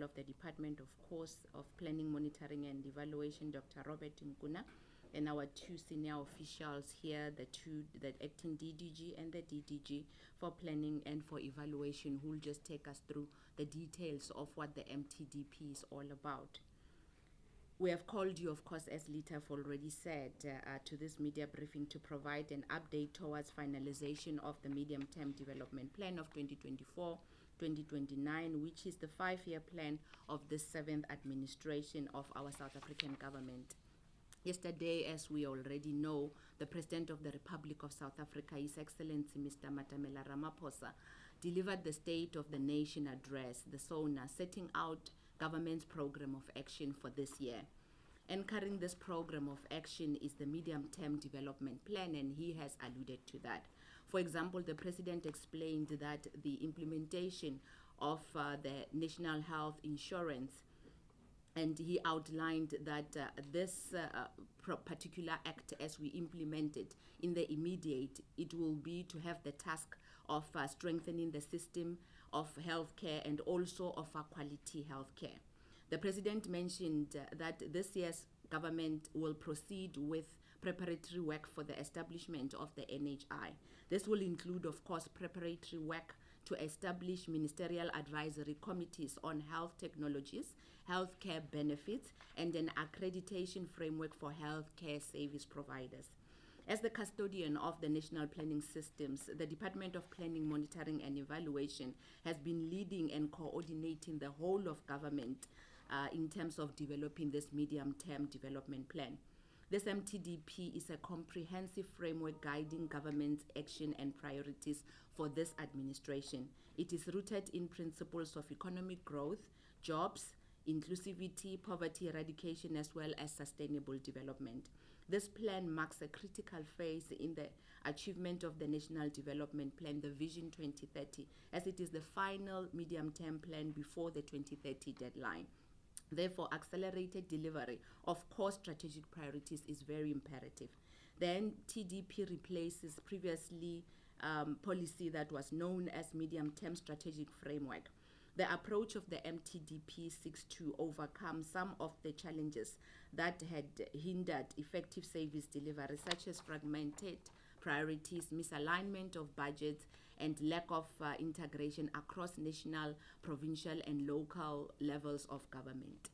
of the Department, of course, of Planning, Monitoring and Evaluation, Dr. Robert Nkuna, and our two senior officials here, the acting DDG and the DDG for planning and for evaluation, who will just take us through the details of what the Mtdp is all about. We have called you, of course, as Litaf already said, to this media briefing to provide an update towards finalization of the medium-term development plan of 2024-2029, which is the 5-year plan of the 7th administration of our South African government. Yesterday, as we already know, the President of the Republic of South Africa, His Excellency Mr. Maropene Ramokgopa, delivered the State of the Nation address, the SONA, setting out government's program of action for this year. Anchoring this program of action is the medium-term development plan, and he has alluded to that. For example, the President explained that the implementation of the National Health Insurance, and he outlined that this particular act, as we implement it in the immediate, it will be to have the task of strengthening the system of healthcare and also of quality healthcare. The President mentioned that this year's government will proceed with preparatory work for the establishment of the NHI. This will include, of course, preparatory work to establish ministerial advisory committees on health technologies, healthcare benefits, and an accreditation framework for healthcare service providers. As the custodian of the national planning systems, the Department of Planning, Monitoring and Evaluation has been leading and coordinating the whole of government in terms of developing this medium-term development plan. This Mtdp is a comprehensive framework guiding government's action and priorities for this administration. It is rooted in principles of economic growth, jobs, inclusivity, poverty eradication, as well as sustainable development. This plan marks a critical phase in the achievement of the National Development Plan, the Vision 2030, as it is the final medium-term plan before the 2030 deadline. Therefore, accelerated delivery of core strategic priorities is very imperative. The Mtdp replaces previously policy that was known as medium-term strategic framework. The approach of the Mtdp seeks to overcome some of the challenges that had hindered effective service delivery, such as fragmented priorities, misalignment of budgets, and lack of integration across national, provincial, and local levels of government.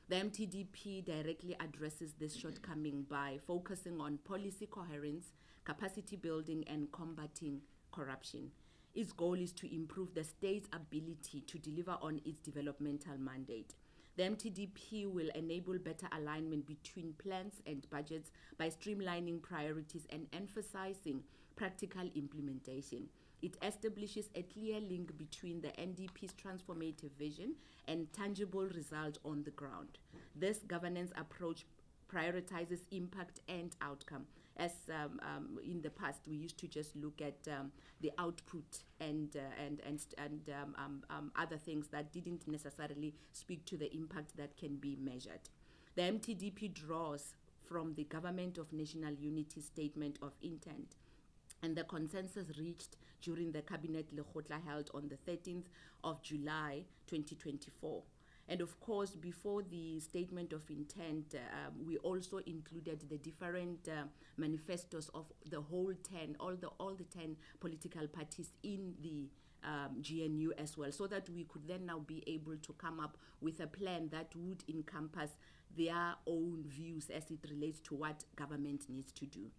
The Mtdp directly addresses this shortcoming by focusing on policy coherence, capacity building, and combating corruption. Its goal is to improve the state's ability to deliver on its developmental mandate. The Mtdp will enable better alignment between plans and budgets by streamlining priorities and emphasizing practical implementation. It establishes a clear link between the NDP's transformative vision and tangible result on the ground. This governance approach prioritizes impact and outcome. As in the past, we used to just look at the output and other things that didn't necessarily speak to the impact that can be measured. The Mtdp draws from the Government of National Unity Statement of Intent and the consensus reached during the Cabinet Lekgotla held on the 13th of July 2024. And of course, before the statement of intent, we also included the different manifestos of the whole 10, all the 10 political parties in the GNU as well, so that we could then now be able to come up with a plan that would encompass their own views as it relates to what government needs to do.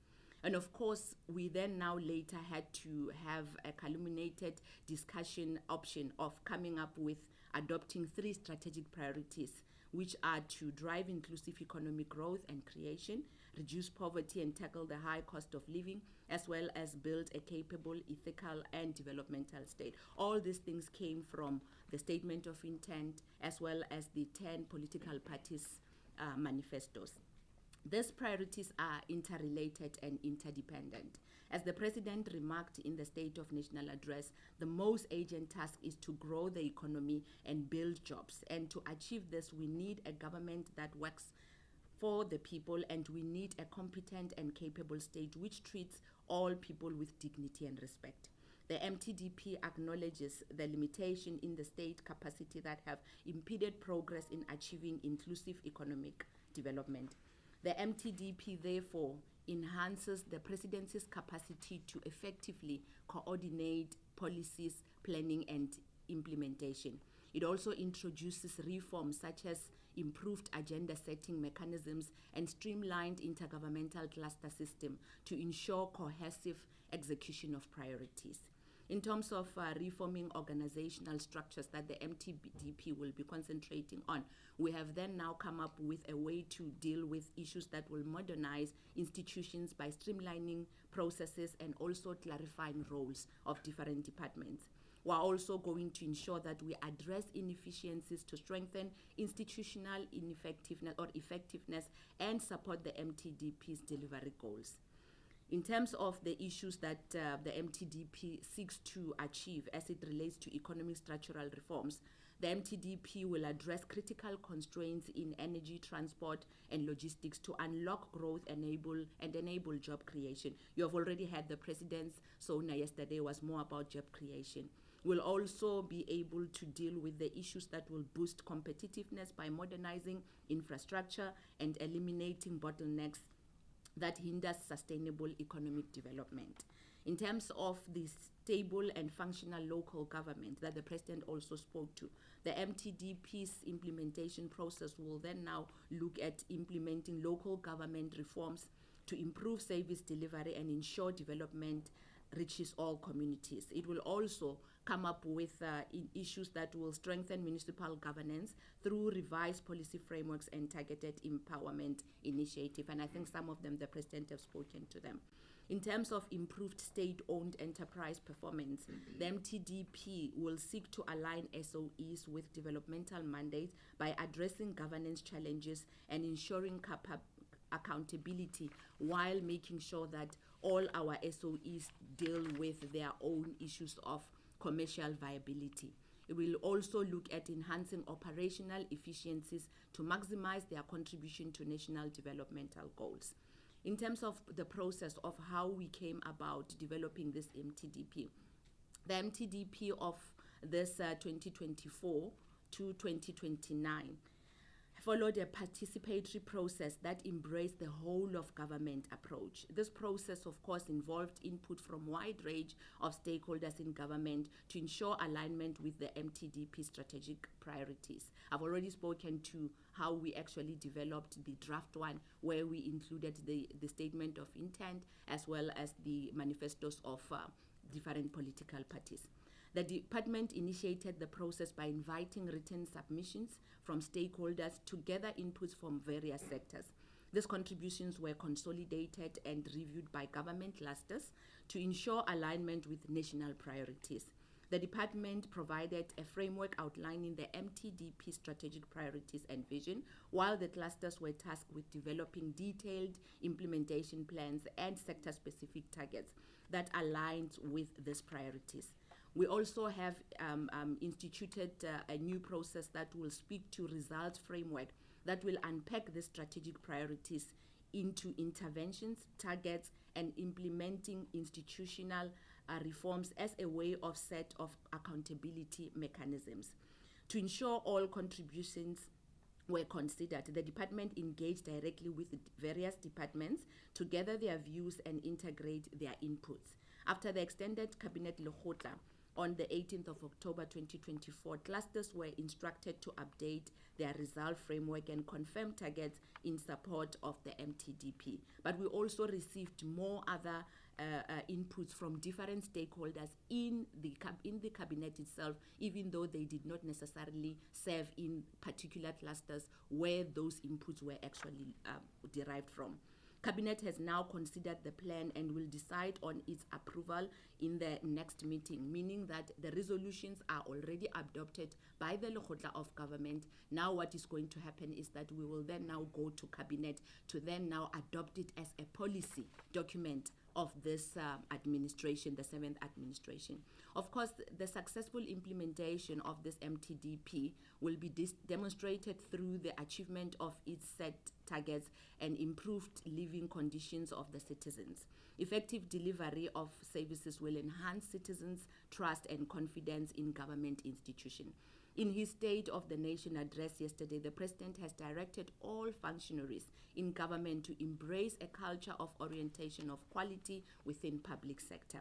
And of course, we then now later had to have a culminated discussion option of coming up with adopting 3 strategic priorities, which are to drive inclusive economic growth and creation, reduce poverty and tackle the high cost of living, as well as build a capable, ethical, and developmental state. All these things came from the statement of intent, as well as the 10 political parties' manifestos. These priorities are interrelated and interdependent. As the President remarked in the State of National Address, the most urgent task is to grow the economy and build jobs. And to achieve this, we need a government that works for the people, and we need a competent and capable state which treats all people with dignity and respect. The The Mtdp acknowledges the limitation in the state capacity that have impeded progress in achieving inclusive economic development. The Mtdp therefore enhances the presidency's capacity to effectively coordinate policies, planning and implementation. It also introduces reforms such as improved agenda setting mechanisms and streamlined intergovernmental cluster system to ensure cohesive execution of priorities. In terms of reforming organizational structures that the Mtdp will be concentrating on, we have then now come up with a way to deal with issues that will modernize institutions by streamlining processes and also clarifying roles of different departments. We're also going to ensure that we address inefficiencies to strengthen institutional effectiveness and support the Mtdp's delivery goals. In terms of the issues that the Mtdp seeks to achieve as it relates to economic structural reforms, the Mtdp will address critical constraints in energy, transport, and logistics to unlock growth and enable job creation. You have already had the President's SONA yesterday was more about job creation. We'll also be able to deal with the issues that will boost competitiveness by modernizing infrastructure and eliminating bottlenecks that hinders sustainable economic development. In terms of the stable and functional local government that the President also spoke to, the Mtdp's implementation process will then now look at implementing local government reforms to improve service delivery and ensure development reaches all communities. It will also come up with issues that will strengthen municipal governance through revised policy frameworks and targeted empowerment initiative. And I think some of them, the President have spoken to them. In terms of improved state-owned enterprise performance, the Mtdp will seek to align SOEs with developmental mandates by addressing governance challenges and ensuring accountability while making sure that all our SOEs deal with their own issues of commercial viability. It will also look at enhancing operational efficiencies to maximize their contribution to national developmental goals. In terms of the process of how we came about developing this Mtdp, the Mtdp of this 2024 to 2029 followed a participatory process that embraced the whole of government approach. This process, of course, involved input from a wide range of stakeholders in government to ensure alignment with the Mtdp strategic priorities. I've already spoken to how we actually developed the draft one, where we included the statement of intent as well as the manifestos of different political parties. The department initiated the process by inviting written submissions from stakeholders to gather inputs from various sectors. These contributions were consolidated and reviewed by government clusters to ensure alignment with national priorities. The department provided a framework outlining the Mtdp strategic priorities and vision, while the clusters were tasked with developing detailed implementation plans and sector-specific targets that aligned with these priorities. We also have instituted a new process that will speak to results framework that will unpack the strategic priorities into interventions, targets, and implementing institutional reforms as a way of set of accountability mechanisms. To ensure all contributions were considered, the department engaged directly with various departments to gather their views and integrate their inputs. After the extended Cabinet Lekgotla, on the 18th of October 2024, clusters were instructed to update their result framework and confirm targets in support of the Mtdp. But we also received more other inputs from different stakeholders in the cabinet itself, even though they did not necessarily serve in particular clusters where those inputs were actually derived from. Cabinet has now considered the plan and will decide on its approval in the next meeting, meaning that the resolutions are already adopted by the Lekgotla of Government. Now what is going to happen is that we will then now go to Cabinet to then now adopt it as a policy document of this administration, the 7th administration. Of course, the successful implementation of this MTDP will be demonstrated through the achievement of its set targets and improved living conditions of the citizens. Effective delivery of services will enhance citizens' trust and confidence in government institutions. In his State of the Nation address yesterday, the President has directed all functionaries in government to embrace a culture of orientation of quality within public sector.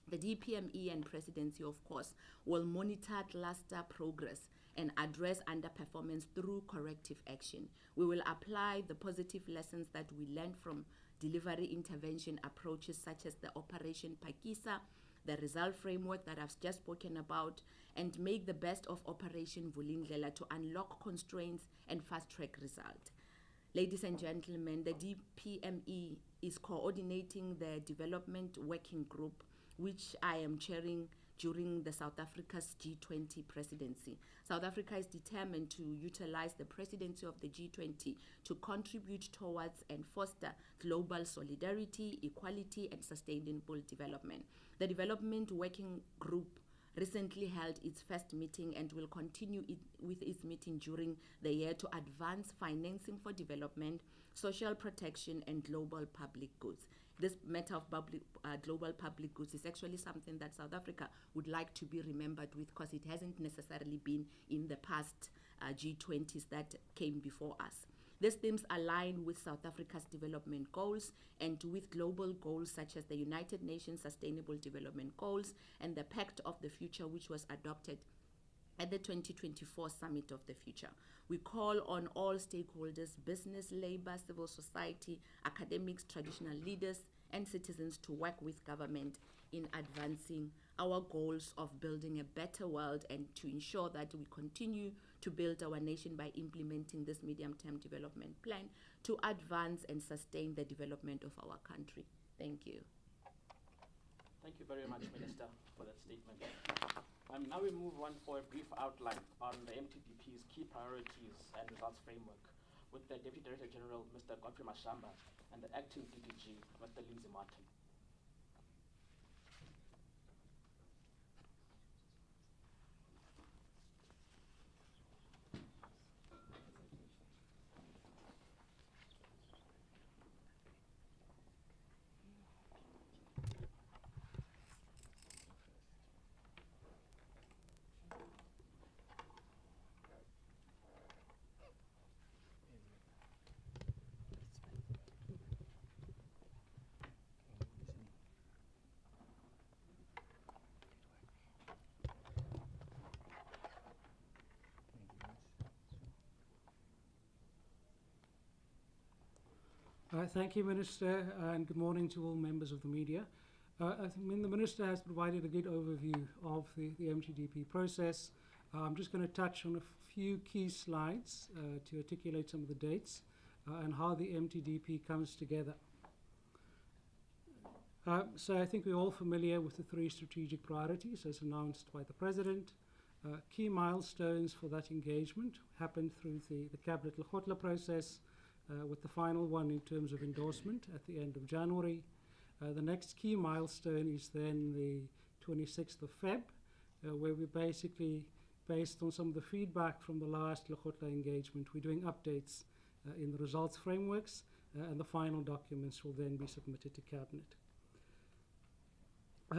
The DPME and Presidency, of course, will monitor cluster progress and address underperformance through corrective action. We will apply the positive lessons that we learned from delivery intervention approaches such as the Operation Pakisa, the result framework that I've just spoken about, and make the best of Operation Vulindlela to unlock constraints and fast-track result. Ladies and gentlemen, the DPME is coordinating the development working group, which I am chairing during the South Africa's G20 presidency. South Africa is determined to utilize the presidency of the G20 to contribute towards and foster global solidarity, equality, and sustainable development. The Development Working Group recently held its first meeting and will continue with its meeting during the year to advance financing for development, social protection, and global public goods. This matter of global public goods is actually something that South Africa would like to be remembered with, because it hasn't necessarily been in the past G20s that came before us. These themes align with South Africa's development goals and with global goals such as the United Nations Sustainable Development Goals and the Pact of the Future, which was adopted at the 2024 Summit of the Future. We call on all stakeholders, business, labor, civil society, academics, traditional leaders, and citizens to work with government in advancing our goals of building a better world and to ensure that we continue to build our nation by implementing this medium-term development plan to advance and sustain the development of our country. Thank you. Thank you very much, Minister, for that statement. Now we move on for a brief outline on the MTDP's key priorities and results framework with the Deputy Director General, Mr. Godfrey Mashamba, and the Acting DDG, Mr. Lindsay Martin. Thank you, Minister, and good morning to all members of the media. I mean, the Minister has provided a good overview of the MTDP process. I'm just going to touch on a few key slides to articulate some of the dates and how the MTDP comes together. So I think we're all familiar with the 3 strategic priorities as announced by the President. Key milestones for that engagement happened through the Cabinet Lekgotla process, with the final one in terms of endorsement at the end of January. The next key milestone is then the 26th of Feb, where we basically, based on some of the feedback from the last Lekgotla engagement, we're doing updates in the results frameworks, and the final documents will then be submitted to Cabinet.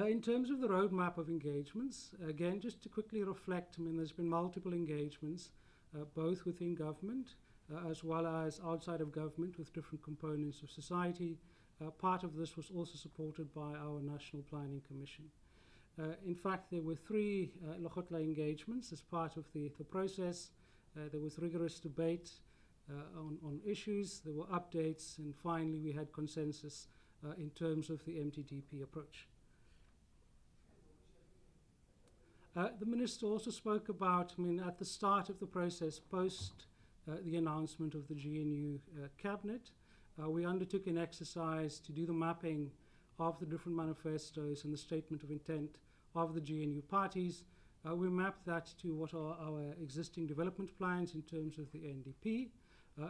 In terms of the roadmap of engagements, again, just to quickly reflect, I mean, there's been multiple engagements, both within government, as well as outside of government with different components of society. Part of this was also supported by our National Planning Commission. In fact, there were 3 Lekgotla engagements as part of the process. There was rigorous debate on issues, there were updates, and finally we had consensus in terms of the MTDP approach. The Minister also spoke about, I mean, at the start of the process, post the announcement of the GNU Cabinet, we undertook an exercise to do the mapping of the different manifestos and the statement of intent of the GNU parties. We mapped that to what are our existing development plans in terms of the NDP,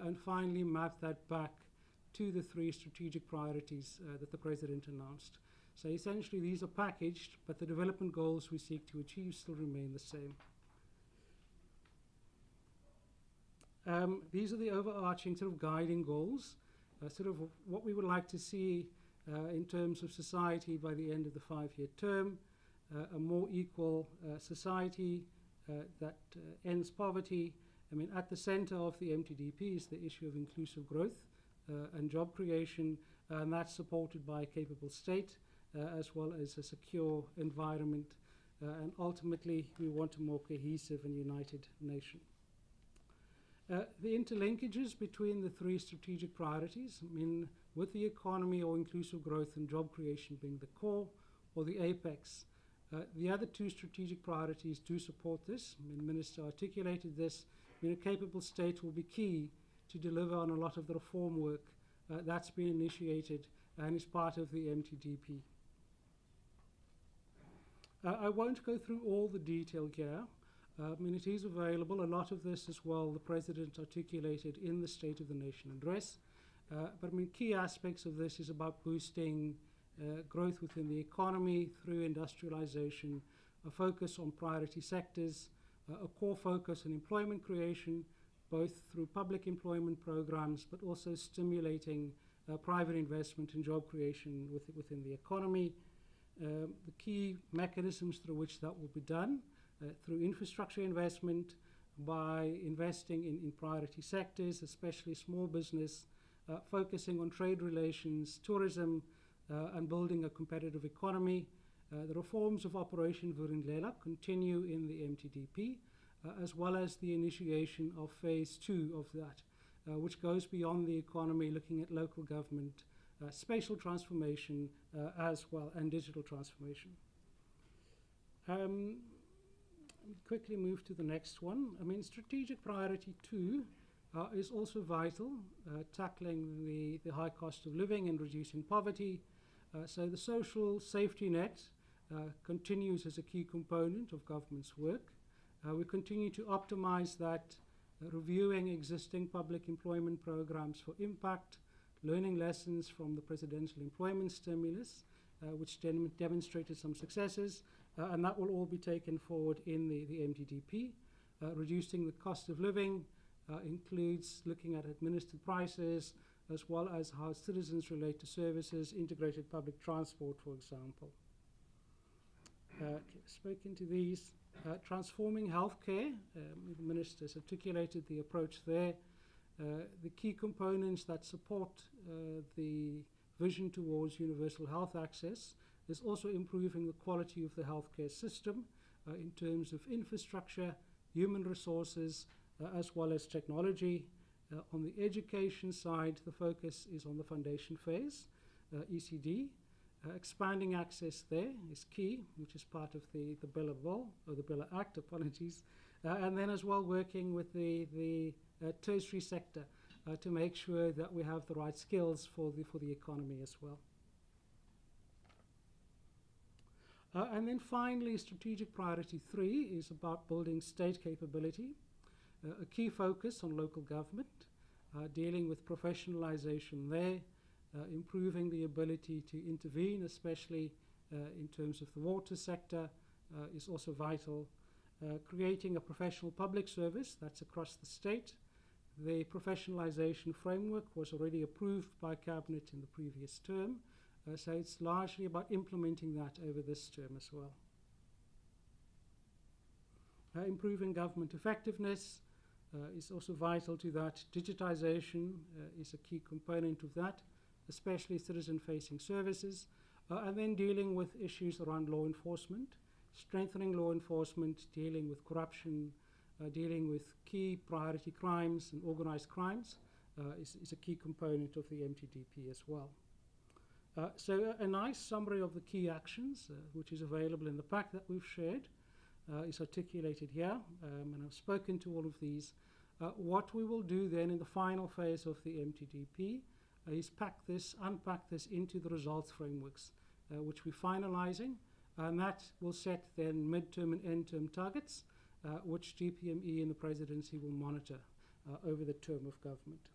and finally mapped that back to the 3 strategic priorities that the President announced. So essentially these are packaged, but the development goals we seek to achieve still remain the same. These are the overarching sort of guiding goals, sort of what we would like to see in terms of society by the end of the 5-year term, a more equal society that ends poverty. I mean, at the center of the MTDP is the issue of inclusive growth and job creation, and that's supported by a capable state as well as a secure environment. And ultimately, we want a more cohesive and united nation. The interlinkages between the 3 strategic priorities, I mean, with the economy or inclusive growth and job creation being the core or the apex, the other 2 strategic priorities do support this. I mean, the Minister articulated this. I mean, a capable state will be key to deliver on a lot of the reform work that's been initiated and is part of the MTDP. I won't go through all the detail here. I mean, it is available. A lot of this as well, the President articulated in the State of the Nation address. But I mean, key aspects of this is about boosting growth within the economy through industrialization, a focus on priority sectors, a core focus on employment creation, both through public employment programs, but also stimulating private investment and job creation within the economy. The key mechanisms through which that will be done, through infrastructure investment, by investing in priority sectors, especially small business, focusing on trade relations, tourism, and building a competitive economy. The reforms of Operation Vulindlela continue in the MTDP, as well as the initiation of phase 2 of that, which goes beyond the economy, looking at local government, spatial transformation as well, and digital transformation. Let me quickly move to the next one. I mean, strategic priority 2 is also vital, tackling the high cost of living and reducing poverty. So the social safety net continues as a key component of government's work. We continue to optimize that, reviewing existing public employment programs for impact, learning lessons from the presidential employment stimulus, which demonstrated some successes, and that will all be taken forward in the MTDP. Reducing the cost of living includes looking at administered prices, as well as how citizens relate to services, integrated public transport, for example. Spoken to these. Transforming healthcare, the Minister has articulated the approach there. The key components that support the vision towards universal health access is also improving the quality of the healthcare system in terms of infrastructure, human resources, as well as technology. On the education side, the focus is on the foundation phase, ECD. Expanding access there is key, which is part of the Bella Bill, or the Bella Act, apologies. And then as well working with the tertiary sector to make sure that we have the right skills for the economy as well. And then finally, strategic priority 3 is about building state capability. A key focus on local government, dealing with professionalization there, improving the ability to intervene, especially in terms of the water sector, is also vital. Creating a professional public service that's across the state. The professionalization framework was already approved by Cabinet in the previous term, so it's largely about implementing that over this term as well. Improving government effectiveness is also vital to that. Digitization is a key component of that, especially citizen-facing services, and then dealing with issues around law enforcement, strengthening law enforcement, dealing with corruption, dealing with key priority crimes and organized crimes is a key component of the MTDP as well. So a nice summary of the key actions, which is available in the pack that we've shared, is articulated here, and I've spoken to all of these. What we will do then in the final phase of the MTDP is unpack this into the results frameworks, which we're finalizing, and that will set then midterm and end-term targets, which GPME and the Presidency will monitor over the term of government.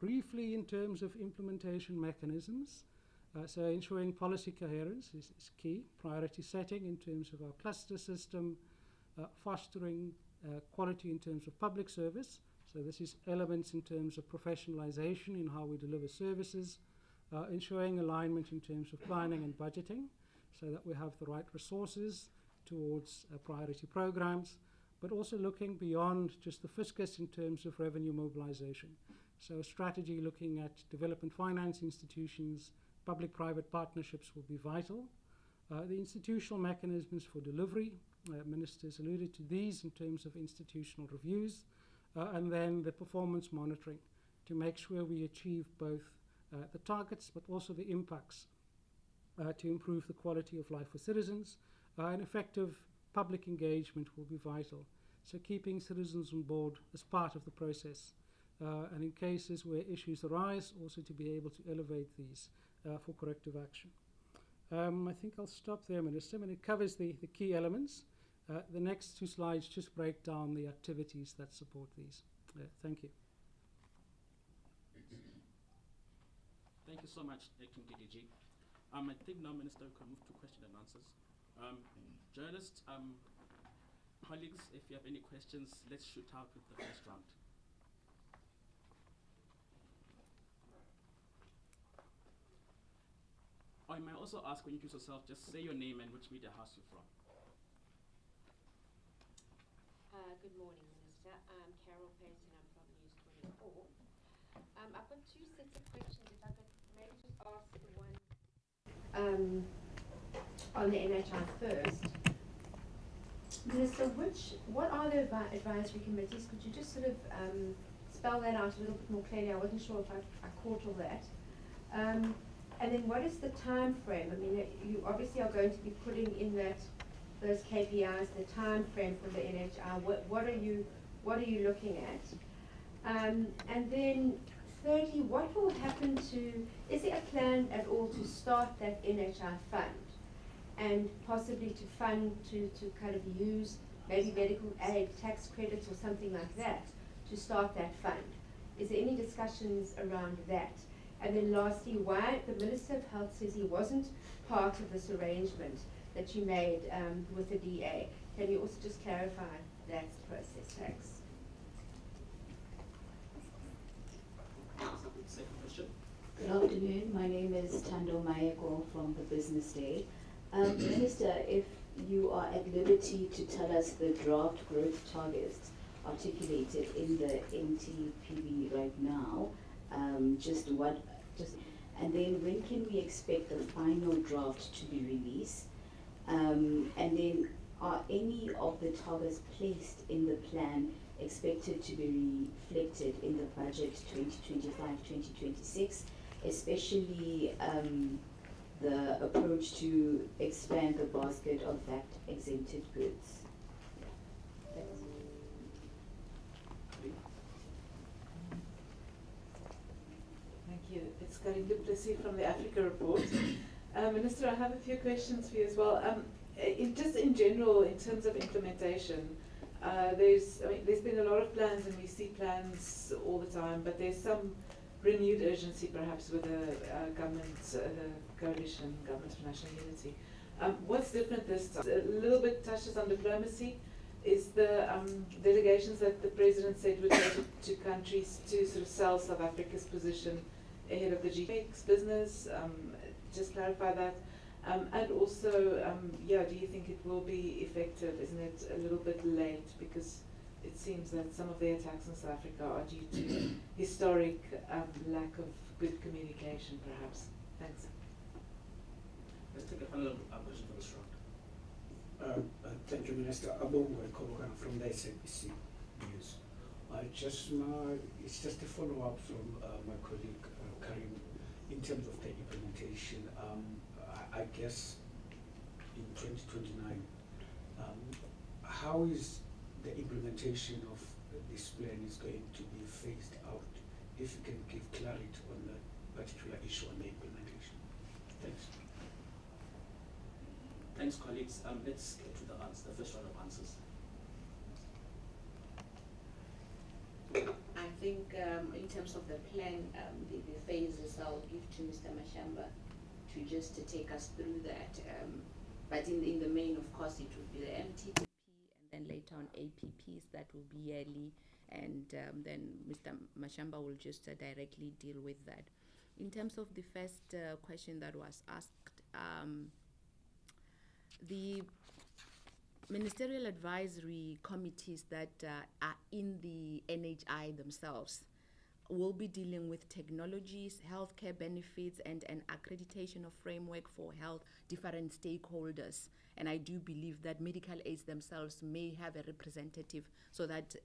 Briefly, in terms of implementation mechanisms, so ensuring policy coherence is key. Priority setting in terms of our cluster system, fostering quality in terms of public service. So this is elements in terms of professionalization in how we deliver services, ensuring alignment in terms of planning and budgeting so that we have the right resources towards priority programs, but also looking beyond just the fiscus in terms of revenue mobilization. So a strategy looking at development finance institutions, public-private partnerships will be vital. The institutional mechanisms for delivery, ministers alluded to these in terms of institutional reviews, and then the performance monitoring to make sure we achieve both the targets but also the impacts to improve the quality of life for citizens. And effective public engagement will be vital. So keeping citizens on board as part of the process. And in cases where issues arise, also to be able to elevate these for corrective action. I think I'll stop there, Minister. I mean, it covers the key elements. The next two slides just break down the activities that support these. Thank you. Thank you so much, Acting DDG. I think now, Minister, we can move to question and answers. Journalists, colleagues, if you have any questions, let's shoot out with the first round. Or you might also ask, when you introduce yourself, just say your name and which media house you're from. Good morning, Minister. I'm Carol Payton. I'm from News 24. I've got two sets of questions. If I could maybe just ask the one on the NHI first. Minister, what are the advisory committees? Could you just sort of spell that out a little bit more clearly? I wasn't sure if I caught all that. And then what is the time frame? I mean, you obviously are going to be putting in those KPIs, the time frame for the NHI. What are you looking at? And then thirdly, what will happen is there a plan at all to start that NHI fund? And possibly to fund, to kind of use maybe medical aid, tax credits or something like that to start that fund. Is there any discussions around that? And then lastly, why the Minister of Health says he wasn't part of this arrangement that you made with the DA. Can you also just clarify that process? Thanks. Second question. Good afternoon. My name is Tando Mayeko from the Business Day. Minister, if you are at liberty to tell us the draft growth targets articulated in the Mtdp right now, and then when can we expect the final draft to be released? And then are any of the targets placed in the plan expected to be reflected in the budget 2025-2026, especially the approach to expand the basket of VAT-exempted goods? Thanks. Thank you. It's Karin du Plessis from the Africa Report. Minister, I have a few questions for you as well. Just in general, in terms of implementation, there's been a lot of plans, and we see plans all the time, but there's some renewed urgency perhaps with the government, the coalition government for national unity. What's different this time? A little bit touches on diplomacy. Is the delegations that the President said would go to countries to sort of sell South Africa's position ahead of the G8 business? Just clarify that. And also, do you think it will be effective? Isn't it a little bit late? Because it seems that some of the attacks in South Africa are due to historic lack of good communication, perhaps. Thanks. Let's take a final question for this round. Thank you, Minister. Abongo Kobokan from the SABC News. It's just a follow-up from my colleague Karim in terms of the implementation. I guess in 2029, how is the implementation of this plan is going to be phased out? If you can give clarity on that particular issue on the implementation. Thanks. Thanks, colleagues. Let's get to the first round of answers. I think in terms of the plan, the phases, I'll give to Mr. Mashamba to take us through that. But in the main, of course, it will be the Mtdp and then later on APPs that will be yearly, and then Mr. Mashamba will just directly deal with that. In terms of the first question that was asked, the ministerial advisory committees that are in the NHI themselves will be dealing with technologies, healthcare benefits, and an accreditation of framework for health, different stakeholders. And I do believe that medical aids themselves may have a representative so that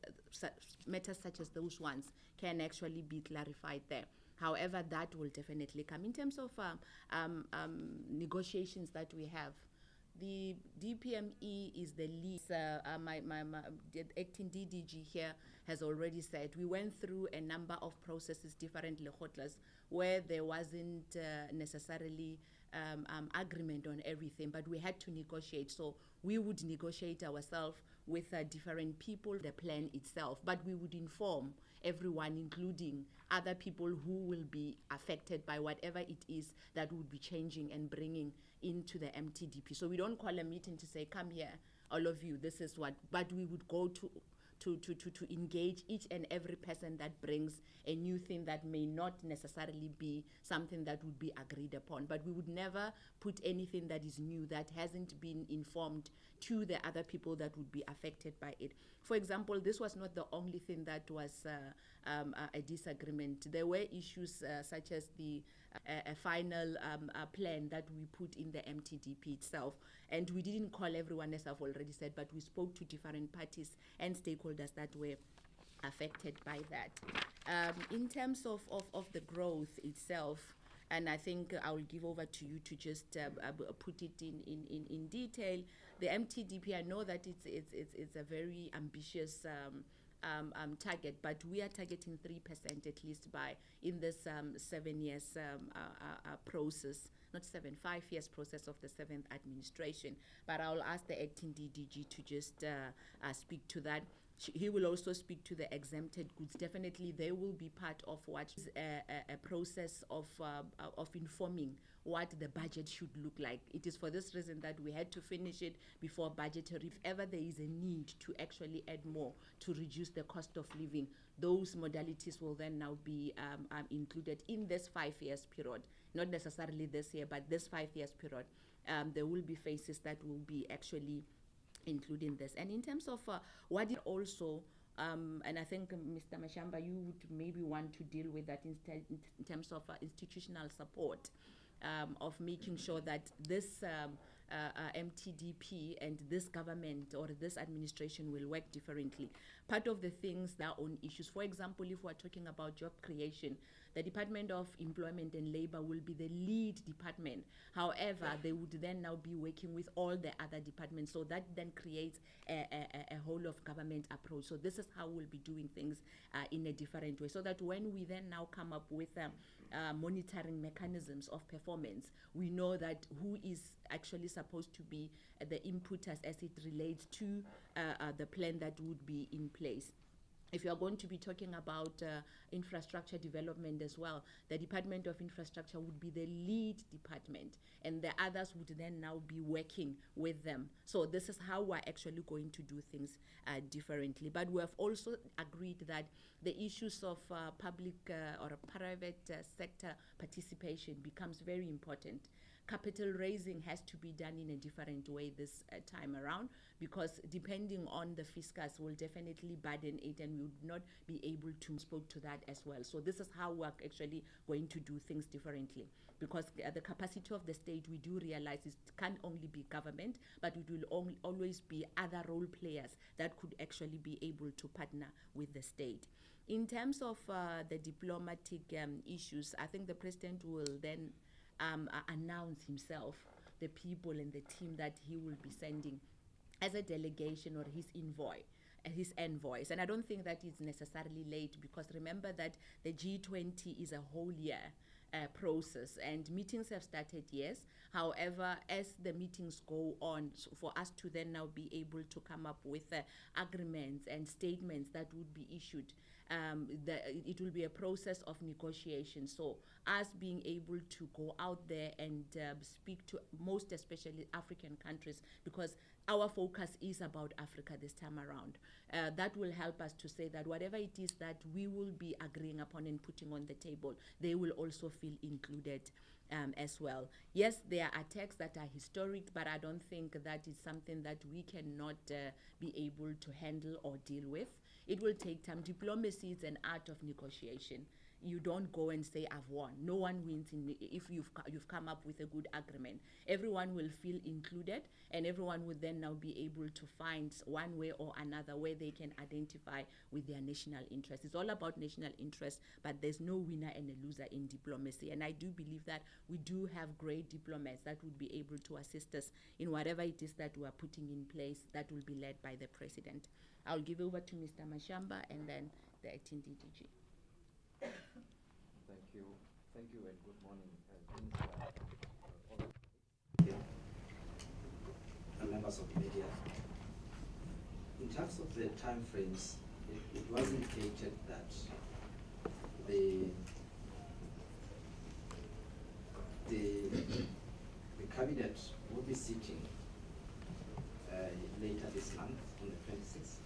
matters such as those ones can actually be clarified there. However, that will definitely come. In terms of negotiations that we have, the DPME is the lead. The acting DDG here has already said we went through a number of processes, different lekgotlas, where there wasn't necessarily agreement on everything, but we had to negotiate. So we would negotiate ourselves with different people, the plan itself, but we would inform everyone, including other people who will be affected by whatever it is that would be changing and bringing into the Mtdp. So we don't call a meeting to say, come here, all of you, this is what, but we would go to engage each and every person that brings a new thing that may not necessarily be something that would be agreed upon. But we would never put anything that is new that hasn't been informed to the other people that would be affected by it. For example, this was not the only thing that was a disagreement. There were issues such as the a final plan that we put in the Mtdp itself. And we didn't call everyone, as I've already said, but we spoke to different parties and stakeholders that were affected by that. In terms of the growth itself, and I think I'll give over to you to just put it in detail. The Mtdp, I know that it's a very ambitious target, but we are targeting 3% at least in this 7 years process, not 5 years process of the 7th administration. But I'll ask the acting DDG to just speak to that. He will also speak to the exempted goods. Definitely, they will be part of what is a process of informing what the budget should look like. It is for this reason that we had to finish it before budgetary. If ever there is a need to actually add more to reduce the cost of living, those modalities will then now be included in this 5 years period. Not necessarily this year, but this 5 years period. There will be phases that will be actually including this. And in terms of what it also, and I think Mr. Mashamba, you would maybe want to deal with that in terms of institutional support, of making sure that this Mtdp and this government or this administration will work differently. Part of the things, their own issues. For example, if we're talking about job creation, the Department of Employment and Labor will be the lead department. However, they would then now be working with all the other departments. So that then creates a whole of government approach. So this is how we'll be doing things in a different way. So that when we then now come up with monitoring mechanisms of performance, we know that who is actually supposed to be the inputters as it relates to the plan that would be in place. If you are going to be talking about infrastructure development as well, the Department of Infrastructure would be the lead department, and the others would then now be working with them. So this is how we're actually going to do things differently. But we have also agreed that the issues of public or private sector participation becomes very important. Capital raising has to be done in a different way this time around, because depending on the fiscus will definitely burden it, and we would not be able to spoke to that as well. So this is how we're actually going to do things differently, because the capacity of the state, we do realize it can't only be government, but it will always be other role players that could actually be able to partner with the state. In terms of the diplomatic issues, I think the president will then announce himself, the people and the team that he will be sending as a delegation or his envoys. And I don't think that is necessarily late, because remember that the G20 is a whole year. process, and meetings have started, yes. However, as the meetings go on, for us to then now be able to come up with agreements and statements that would be issued, it will be a process of negotiation. So us being able to go out there and speak to most especially African countries, because our focus is about Africa this time around. That will help us to say that whatever it is that we will be agreeing upon and putting on the table, they will also feel included as well. Yes, there are attacks that are historic, but I don't think that is something that we cannot be able to handle or deal with. It will take time. Diplomacy is an art of negotiation. You don't go and say I've won. No one wins if you've come up with a good agreement. Everyone will feel included, and everyone will then now be able to find one way or another where they can identify with their national interest. It's all about national interest, but there's no winner and a loser in diplomacy. And I do believe that we do have great diplomats that would be able to assist us in whatever it is that we are putting in place that will be led by the president. I'll give over to Mr. Mashamba and then the acting DDG. Thank you, and good morning, members of the media. In terms of the time frames, it was indicated that the cabinet will be sitting later this month on the 26th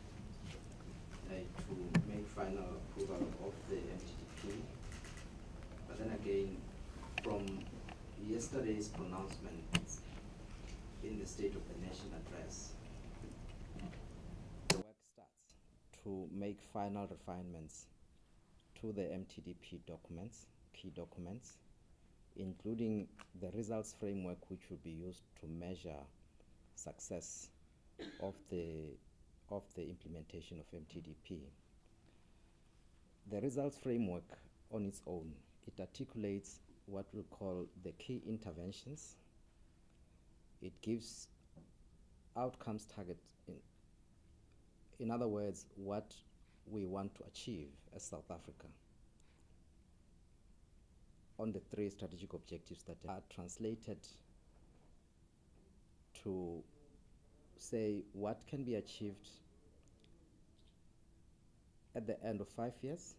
to make final approval of the Mtdp. But then again, from yesterday's pronouncement in the State of the Nation address, the work starts to make final refinements to the Mtdp documents, key documents, including the results framework which will be used to measure success of the implementation of Mtdp. The results framework on its own, it articulates what we call the key interventions. It gives outcomes target, in other words, what we want to achieve as South Africa on the 3 strategic objectives that are translated to say what can be achieved at the end of 5 years,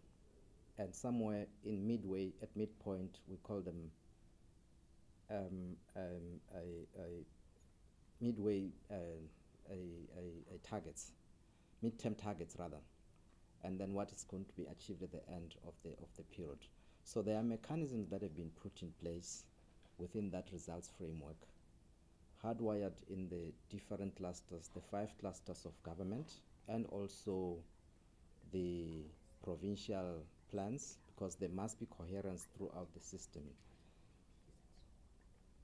and somewhere in midway, at midpoint, we call them midway targets, midterm targets rather, and then what is going to be achieved at the end of the period. So there are mechanisms that have been put in place within that results framework, hardwired in the different clusters, the 5 clusters of government, and also the provincial plans, because there must be coherence throughout the system.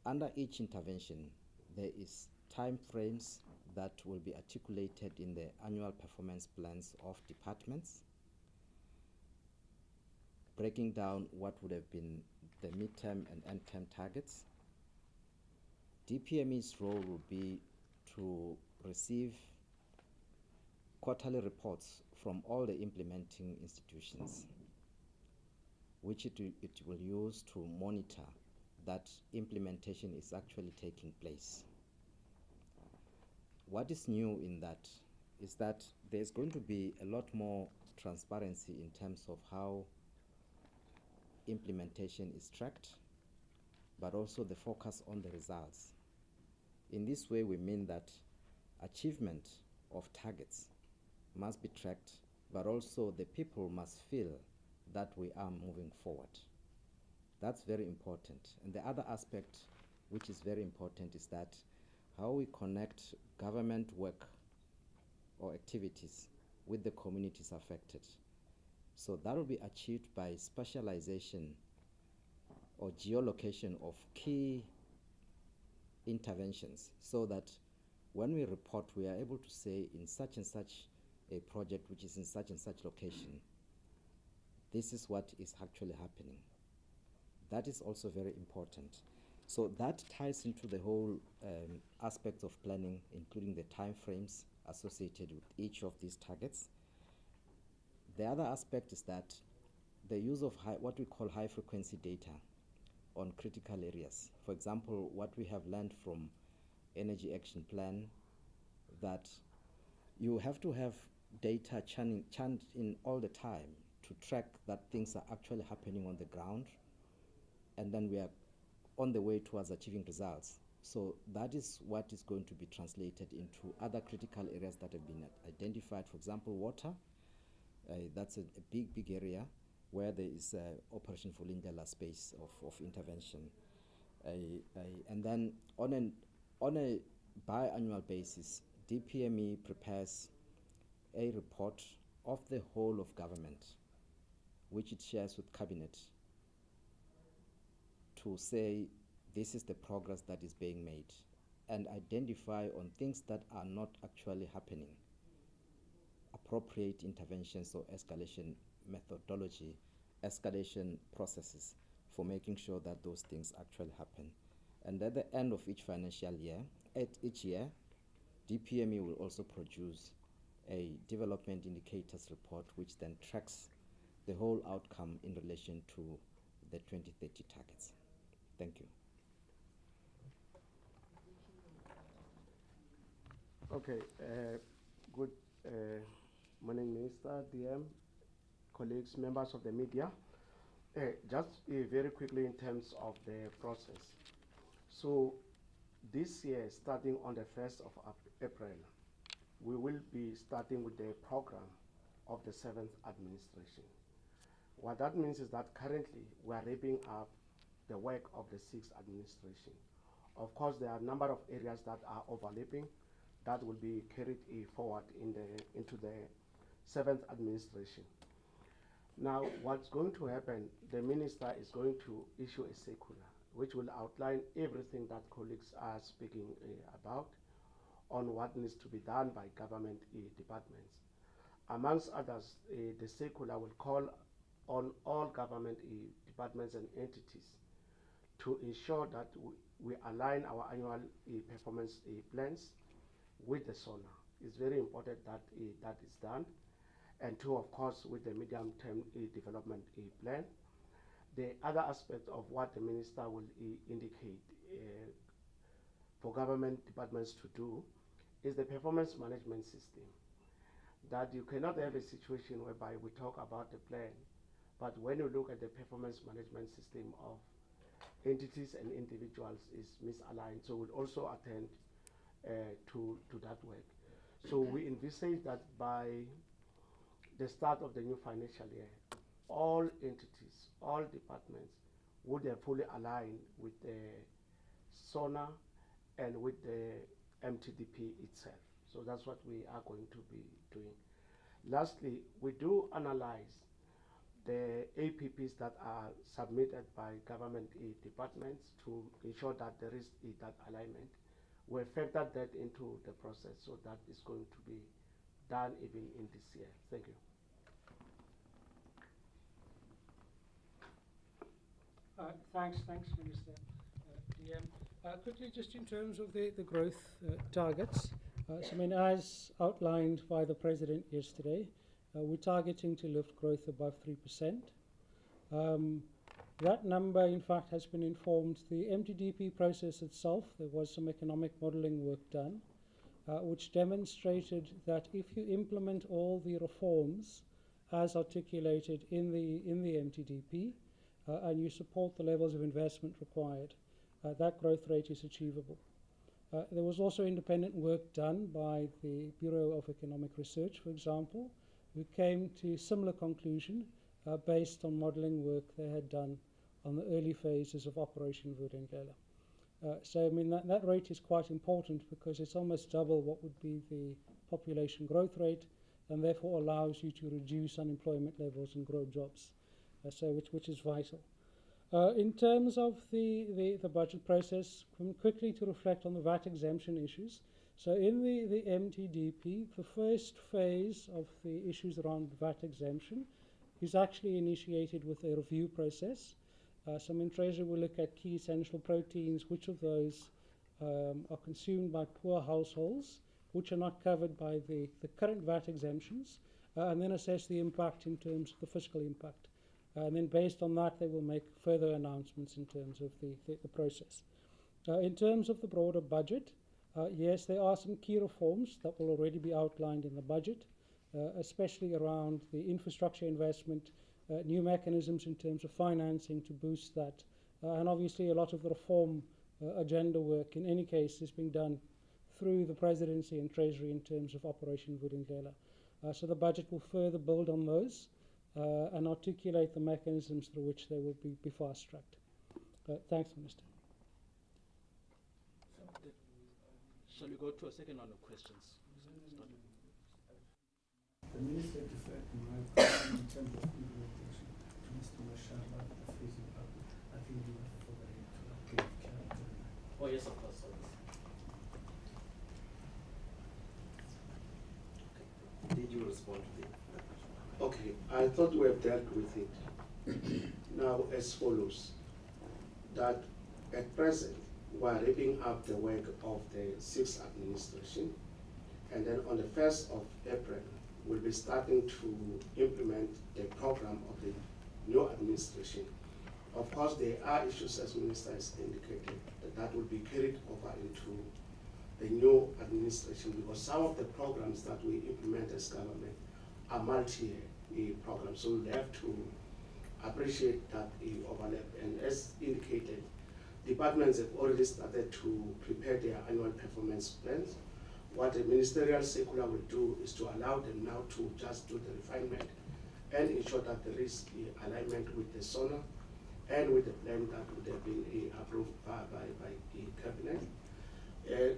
Under each intervention, there is time frames that will be articulated in the annual performance plans of departments, breaking down what would have been the midterm and end-term targets. DPME's role will be to receive quarterly reports from all the implementing institutions, which it will use to monitor that implementation is actually taking place. What is new in that is that there's going to be a lot more transparency in terms of how implementation is tracked, but also the focus on the results. In this way, we mean that achievement of targets must be tracked, but also the people must feel that we are moving forward. That's very important. And the other aspect which is very important is that how we connect government work or activities with the communities affected. So that will be achieved by specialization or geolocation of key interventions, so that when we report, we are able to say in such and such a project which is in such and such location, this is what is actually happening. That is also very important. So that ties into the whole aspect of planning, including the time frames associated with each of these targets. The other aspect is that the use of what we call high frequency data on critical areas. For example, what we have learned from Energy Action Plan, that you have to have data churned in all the time to track that things are actually happening on the ground, and then we are on the way towards achieving results. So that is what is going to be translated into other critical areas that have been identified. For example, water, that's a big area where there is Operation Vulindlela space of intervention. And then on a biannual basis, DPME prepares a report of the whole of government, which it shares with Cabinet, to say this is the progress that is being made, and identify on things that are not actually happening, appropriate interventions or escalation methodology, escalation processes for making sure that those things actually happen. And at the end of each financial year, each year, DPME will also produce a development indicators report, which then tracks the whole outcome in relation to the 2030 targets. Thank you. Okay, good morning, Minister, DM, colleagues, members of the media. Just very quickly in terms of the process. So this year, starting on the 1st of April, we will be starting with the program of the 7th administration. What that means is that currently we are wrapping up the work of the 6th administration. Of course, there are a number of areas that are overlapping that will be carried forward into the 7th administration. Now, what's going to happen, the minister is going to issue a circular which will outline everything that colleagues are speaking about on what needs to be done by government departments. Amongst others, the circular will call on all government departments and entities to ensure that we align our annual performance plans with the SONA. It's very important that that is done. And two, of course, with the medium-term development plan. The other aspect of what the minister will indicate for government departments to do is the performance management system. That you cannot have a situation whereby we talk about the plan, but when you look at the performance management system of entities and individuals is misaligned. So we'll also attend to that work. So we envisage that by the start of the new financial year, all entities, all departments would have fully aligned with the SONA and with the Mtdp itself. So that's what we are going to be doing. Lastly, we do analyze the APPs that are submitted by government departments to ensure that there is that alignment. We factored that into the process, so that is going to be done even in this year. Thank you. Thanks, Minister. DM. Quickly, just in terms of the growth targets, so I mean, as outlined by the President yesterday, we're targeting to lift growth above 3%. That number, in fact, has been informed. The Mtdp process itself, there was some economic modeling work done, which demonstrated that if you implement all the reforms as articulated in the Mtdp, and you support the levels of investment required, that growth rate is achievable. There was also independent work done by the Bureau of Economic Research, for example, who came to a similar conclusion based on modeling work they had done on the early phases of Operation Vulindlela. So, I mean, that rate is quite important because it's almost double what would be the population growth rate, and therefore allows you to reduce unemployment levels and grow jobs, which is vital. In terms of the budget process, quickly to reflect on the VAT exemption issues. So in the Mtdp, the first phase of the issues around VAT exemption is actually initiated with a review process. So in Treasury will look at key essential proteins, which of those are consumed by poor households, which are not covered by the current VAT exemptions, and then assess the impact in terms of the fiscal impact. And then based on that, they will make further announcements in terms of the process. In terms of the broader budget, yes, there are some key reforms that will already be outlined in the budget, especially around the infrastructure investment, new mechanisms in terms of financing to boost that. And obviously a lot of the reform agenda work in any case is being done through the Presidency and Treasury in terms of Operation Vulindlela. So the budget will further build on those and articulate the mechanisms through which they will be fast-tracked. Thanks, Minister. Shall we go to a second round of questions? The Minister deferred my question in terms of implementation to Mr. Mashala, the phasing up. I think you were forgetting to give clarity. Oh, yes, of course. Did you respond to that question? Okay, I thought we have dealt with it. Now, as follows, that at present, we are wrapping up the work of the 6th administration, and then on the 1st of April, we'll be starting to implement the program of the new administration. Of course, there are issues, as Minister has indicated, that will be carried over into the new administration, because some of the programs that we implement as government are multi-year programs, so we have to appreciate that overlap. And as indicated, departments have already started to prepare their annual performance plans. What a ministerial circular will do is to allow them now to just do the refinement and ensure that there is alignment with the SONA and with the plan that would have been approved by the cabinet.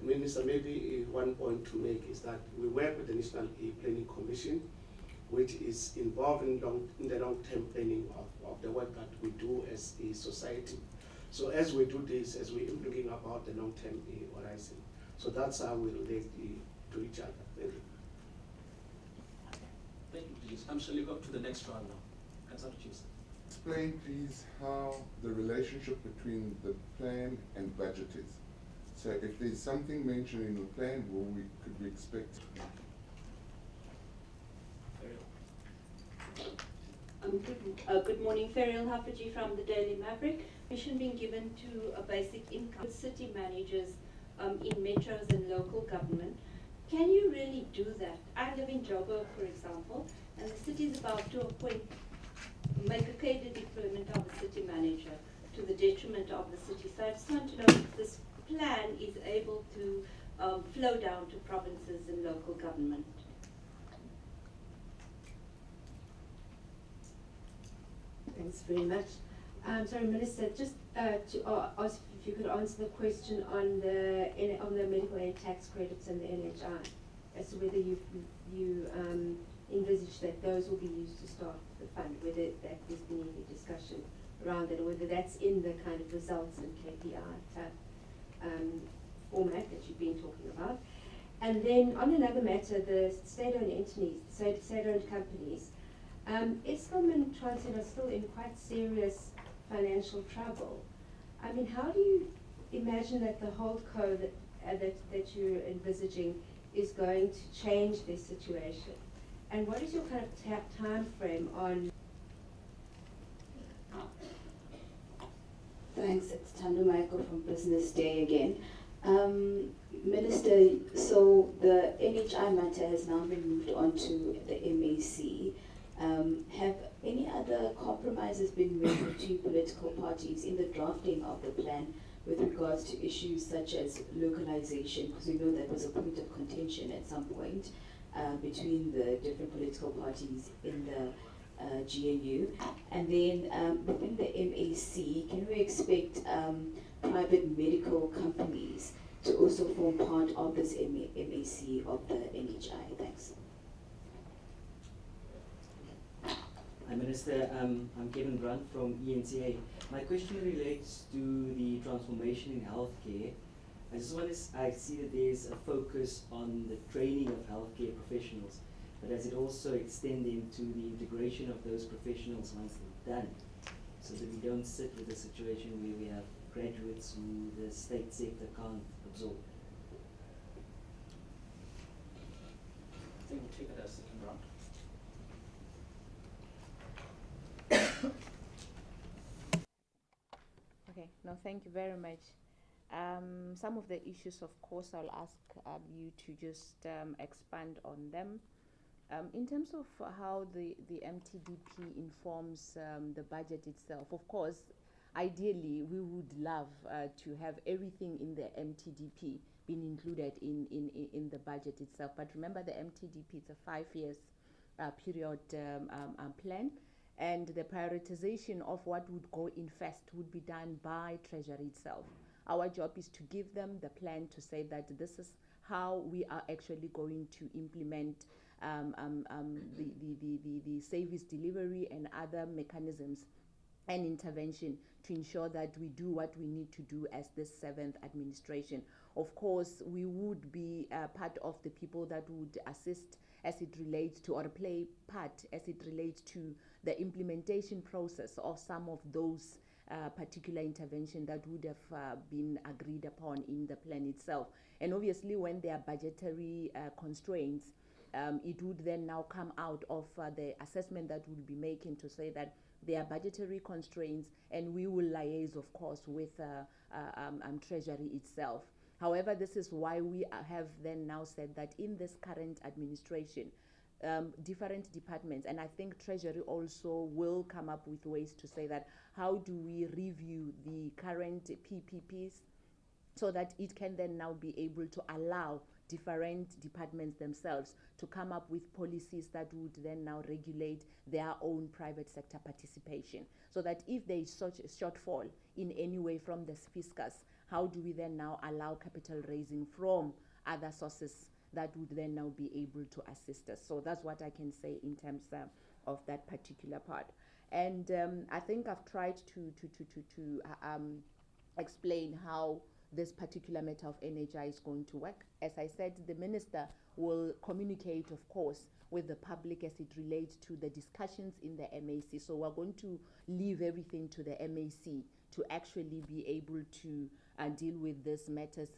Minister, maybe one point to make is that we work with the National Planning Commission, which is involved in the long-term planning of the work that we do as a society. So as we do this, as we're thinking about the long-term horizon, so that's how we relate to each other. Thank you. Thank you, please. Shall we go to the next round now? Councillor Chiefs. Explain, please, how the relationship between the plan and budget is. So if there's something mentioned in the plan, could we expect? Good morning, Ferial Hafaji from the Daily Maverick. Mission being given to a basic income with city managers in metros and local government. Can you really do that? I live in Joburg, for example, and the city is about to make a cadre deployment of a city manager to the detriment of the city. So I just want to know if this plan is able to flow down to provinces and local government. Thanks very much. Sorry, Minister, just to ask if you could answer the question on the medical aid tax credits and the NHI, as to whether you envisage that those will be used to start the fund, whether that there's been any discussion around that, or whether that's in the kind of results and KPI type format that you've been talking about. And then on another matter, the state-owned entities, state-owned companies, Eskom and Transnet are still in quite serious financial trouble. I mean, how do you imagine that the holdco that you're envisaging is going to change this situation? And what is your kind of time frame on? Thanks, it's Thando Michael from Business Day again. Minister, so the NHI matter has now been moved on to the MAC. Have any other compromises been made between political parties in the drafting of the plan with regards to issues such as localization? Because we know that was a point of contention at some point between the different political parties in the GAU. And then within the MAC, can we expect private medical companies to also form part of this MAC of the NHI? Thanks. Hi Minister, I'm Kevin Brunt from ENCA. My question relates to the transformation in healthcare. I see that there's a focus on the training of healthcare professionals, but does it also extend into the integration of those professionals once they're done, so that we don't sit with a situation where we have graduates who the state sector can't absorb? I think we'll take it as second round. No, thank you very much. Some of the issues, of course, I'll ask you to just expand on them. In terms of how the MTDP informs the budget itself, of course, ideally, we would love to have everything in the MTDP being included in the budget itself. But remember, the MTDP is a 5 years period plan, and the prioritization of what would go in first would be done by Treasury itself. Our job is to give them the plan to say that this is how we are actually going to implement the service delivery and other mechanisms and intervention to ensure that we do what we need to do as this 7th administration. Of course, we would be part of the people that would assist as it relates to, or play part as it relates to the implementation process of some of those particular intervention that would have been agreed upon in the plan itself. And obviously, when there are budgetary constraints, it would then now come out of the assessment that we'll be making to say that there are budgetary constraints, and we will liaise, of course, with Treasury itself. However, this is why we have then now said that in this current administration, different departments, and I think Treasury also will come up with ways to say that how do we review the current PPPs so that it can then now be able to allow different departments themselves to come up with policies that would then now regulate their own private sector participation. So that if there is such a shortfall in any way from the fiscus, how do we then now allow capital raising from other sources that would then now be able to assist us? So that's what I can say in terms of that particular part. And I think I've tried to explain how this particular matter of NHI is going to work. As I said, the minister will communicate, of course, with the public as it relates to the discussions in the MAC. So we're going to leave everything to the MAC to actually be able to deal with these matters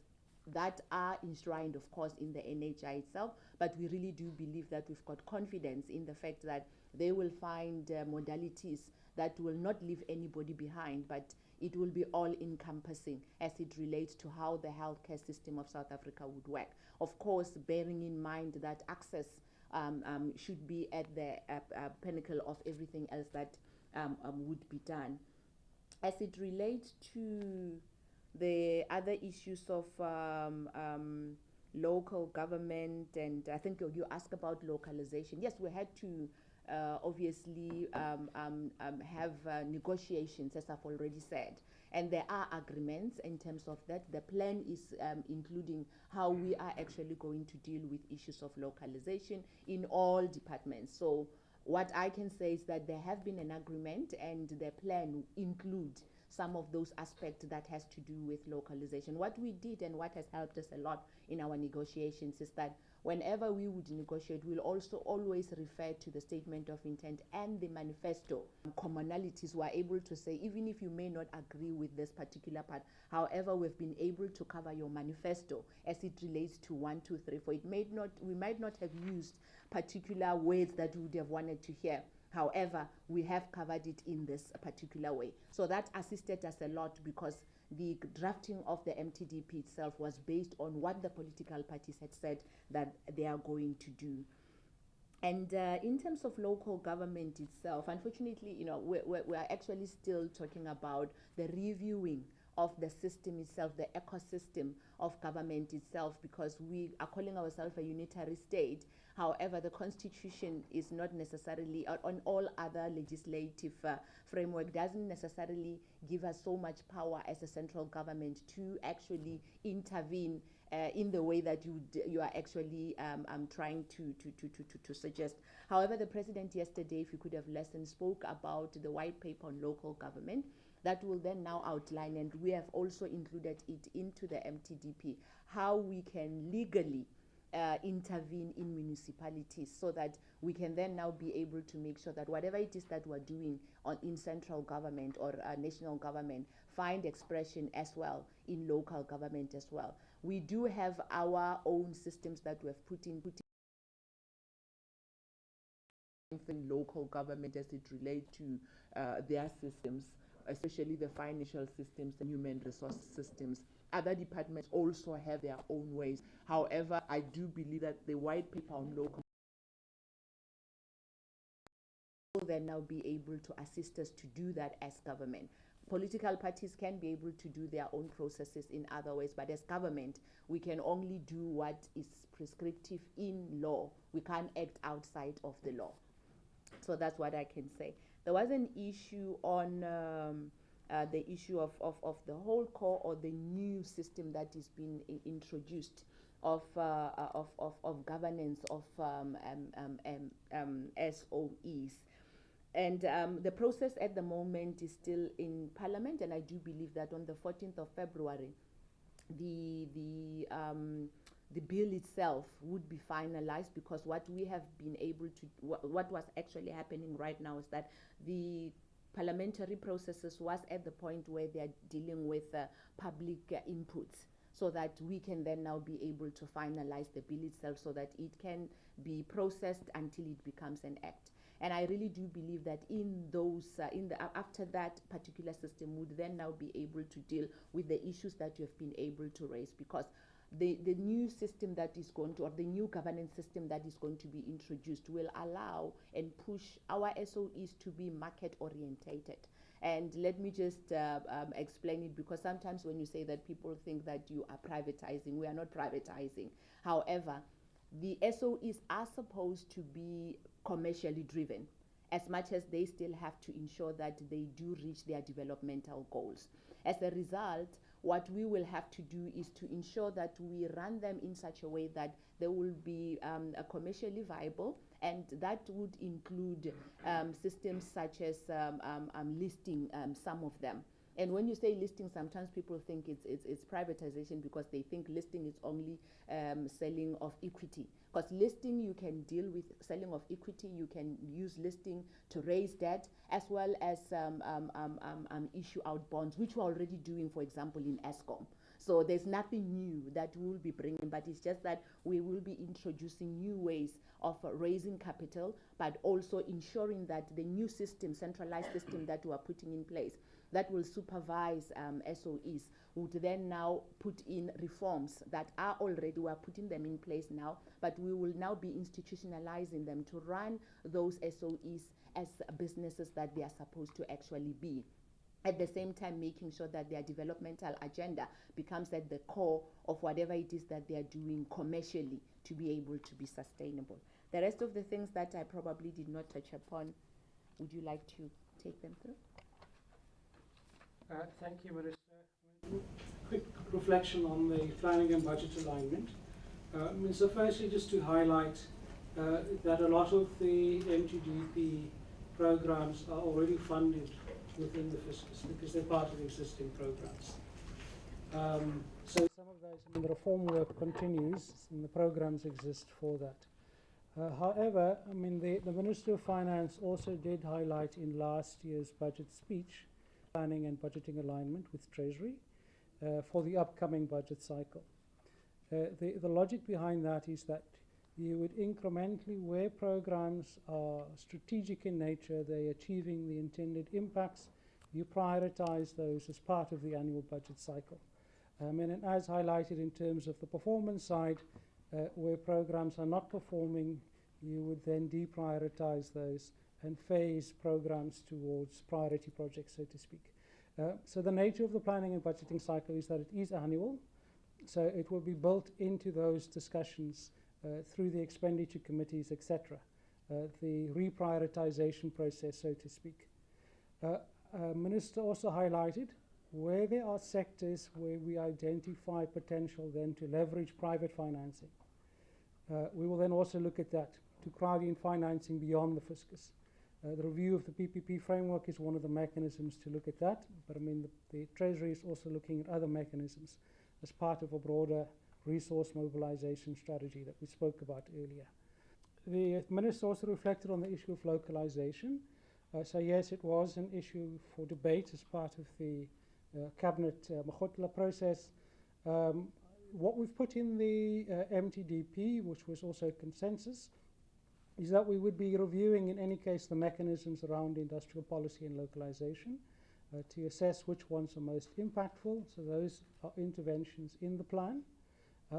that are enshrined, of course, in the NHI itself. But we really do believe that we've got confidence in the fact that they will find modalities that will not leave anybody behind, but it will be all-encompassing as it relates to how the healthcare system of South Africa would work. Of course, bearing in mind that access should be at the pinnacle of everything else that would be done. As it relates to the other issues of local government, and I think you asked about localization. Yes, we had to obviously have negotiations, as I've already said, and there are agreements in terms of that. The plan is including how we are actually going to deal with issues of localization in all departments. So what I can say is that there have been an agreement, and the plan includes some of those aspects that has to do with localization. What we did and what has helped us a lot in our negotiations is that whenever we would negotiate, we'll also always refer to the statement of intent and the manifesto. Commonalities, we're able to say, even if you may not agree with this particular part, however, we've been able to cover your manifesto as it relates to 1, 2, 3, 4. We might not have used particular words that we would have wanted to hear. However, we have covered it in this particular way. So that assisted us a lot, because the drafting of the MTDP itself was based on what the political parties had said that they are going to do. And in terms of local government itself, unfortunately, you know, we're actually still talking about the reviewing of the system itself, the ecosystem of government itself, because we are calling ourselves a unitary state. However, the constitution is not necessarily, on all other legislative framework, doesn't necessarily give us so much power as a central government to actually intervene in the way that you are actually trying to suggest. However, the president yesterday, if you could have listened, spoke about the white paper on local government that will then now outline, and we have also included it into the MTDP, how we can legally intervene in municipalities, so that we can then now be able to make sure that whatever it is that we're doing in central government or national government find expression as well in local government as well. We do have our own systems that we have put in local government as it relates to their systems. especially the financial systems, the human resource systems. Other departments also have their own ways. However, I do believe that the white paper on local will then now be able to assist us to do that as government. Political parties can be able to do their own processes in other ways, but as government, we can only do what is prescriptive in law. We can't act outside of the law. So that's what I can say. There was an issue on the issue of the whole core or the new system that is being introduced of governance of SOEs. And the process at the moment is still in Parliament, and I do believe that on the 14th of February, the bill itself would be finalized, because what we have been able to, what was actually happening right now is that the parliamentary processes was at the point where they are dealing with public inputs, so that we can then now be able to finalize the bill itself so that it can be processed until it becomes an act. And I really do believe that in those, after that particular system would then now be able to deal with the issues that you have been able to raise, because the new system that is going to, or the new governance system that is going to be introduced will allow and push our SOEs to be market orientated. And let me just explain it, because sometimes when you say that, people think that you are privatizing. We are not privatizing. However, the SOEs are supposed to be commercially driven, as much as they still have to ensure that they do reach their developmental goals. As a result, what we will have to do is to ensure that we run them in such a way that they will be commercially viable, and that would include systems such as listing some of them. And when you say listing, sometimes people think it's privatization, because they think listing is only selling of equity. Because listing, you can deal with selling of equity, you can use listing to raise debt, as well as issue out bonds, which we're already doing, for example, in ESCOM. So there's nothing new that we'll be bringing, but it's just that we will be introducing new ways of raising capital, but also ensuring that the new system, centralized system that we are putting in place, that will supervise SOEs, would then now put in reforms that are already, we are putting them in place now, but we will now be institutionalizing them to run those SOEs as businesses that they are supposed to actually be. At the same time, making sure that their developmental agenda becomes at the core of whatever it is that they are doing commercially to be able to be sustainable. The rest of the things that I probably did not touch upon, would you like to take them through? Thank you, Minister. Quick reflection on the planning and budget alignment. So firstly, just to highlight that a lot of the Mtdp programs are already funded within the fiscus, because they're part of the existing programs. So some of those, the reform work continues, and the programs exist for that. However, the Minister of Finance also did highlight in last year's budget speech planning and budgeting alignment with Treasury for the upcoming budget cycle. The logic behind that is that you would incrementally, where programs are strategic in nature, they're achieving the intended impacts, you prioritize those as part of the annual budget cycle. And as highlighted in terms of the performance side, where programs are not performing, you would then deprioritize those and phase programs towards priority projects, so to speak. So the nature of the planning and budgeting cycle is that it is annual, so it will be built into those discussions through the expenditure committees, etc. The reprioritization process, so to speak. Minister also highlighted where there are sectors where we identify potential then to leverage private financing. We will then also look at that to crowd in financing beyond the fiscus. The review of the PPP framework is one of the mechanisms to look at that, but the Treasury is also looking at other mechanisms as part of a broader resource mobilization strategy that we spoke about earlier. The Minister also reflected on the issue of localization. So yes, it was an issue for debate as part of the Cabinet Ramokgopa process. What we've put in the Mtdp, which was also consensus, is that we would be reviewing in any case the mechanisms around industrial policy and localization. to assess which ones are most impactful. So those are interventions in the plan,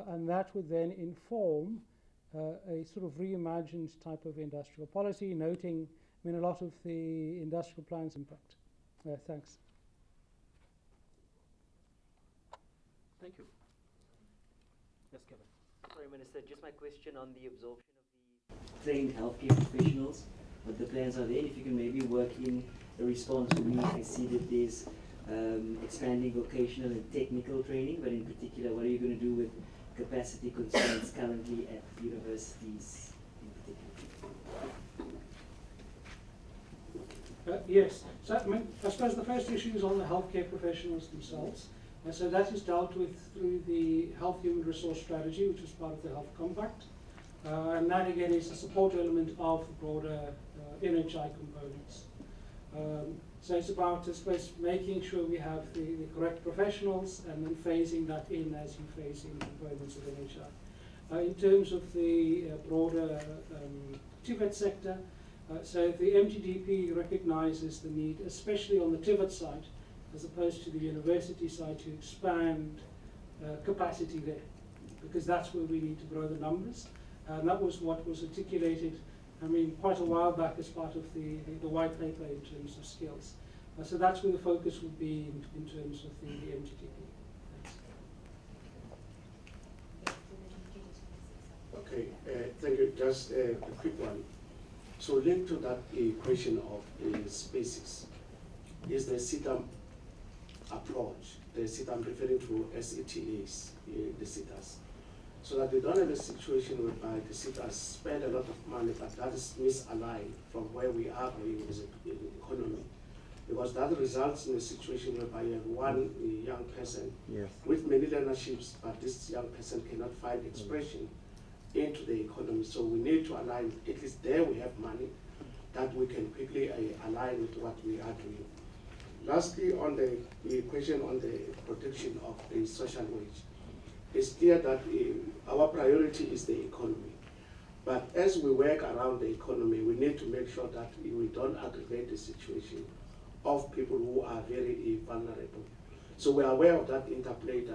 and that would then inform a sort of reimagined type of industrial policy, noting, I mean, a lot of the industrial plan's impact. Thanks. Thank you. Yes, Kevin. Sorry, Minister, just my question on the absorption of the trained healthcare professionals, what the plans are there, if you can maybe work in a response for me. I see that there's expanding vocational and technical training, but in particular, what are you going to do with capacity constraints currently at universities in particular? Yes. So, I mean, I suppose the first issue is on the healthcare professionals themselves. So that is dealt with through the Health Human Resource Strategy, which is part of the Health Compact. And that, again, is a support element of the broader NHI components. So it's about, I suppose, making sure we have the correct professionals and then phasing that in as you phase in components of NHI. In terms of the broader TVET sector, so the Mtdp recognizes the need, especially on the TVET side, as opposed to the university side, to expand capacity there, because that's where we need to grow the numbers. And that was what was articulated, I mean, quite a while back as part of the white paper in terms of skills. So that's where the focus would be in terms of the Mtdp. Okay, thank you. Just a quick one. So linked to that question of spaces is the CITAM approach. The CITAM referring to SETAs, the CITAs. So that we don't have a situation whereby the CITAs spend a lot of money, but that is misaligned from where we are going as an economy. Because that results in a situation whereby you have one young person with many learnerships, but this young person cannot find expression into the economy. So we need to align, at least there we have money that we can quickly align with what we are doing. Lastly, on the question on the protection of the social wage, it's clear that our priority is the economy. But as we work around the economy, we need to make sure that we don't aggravate the situation of people who are very vulnerable. So we are aware of that interplay that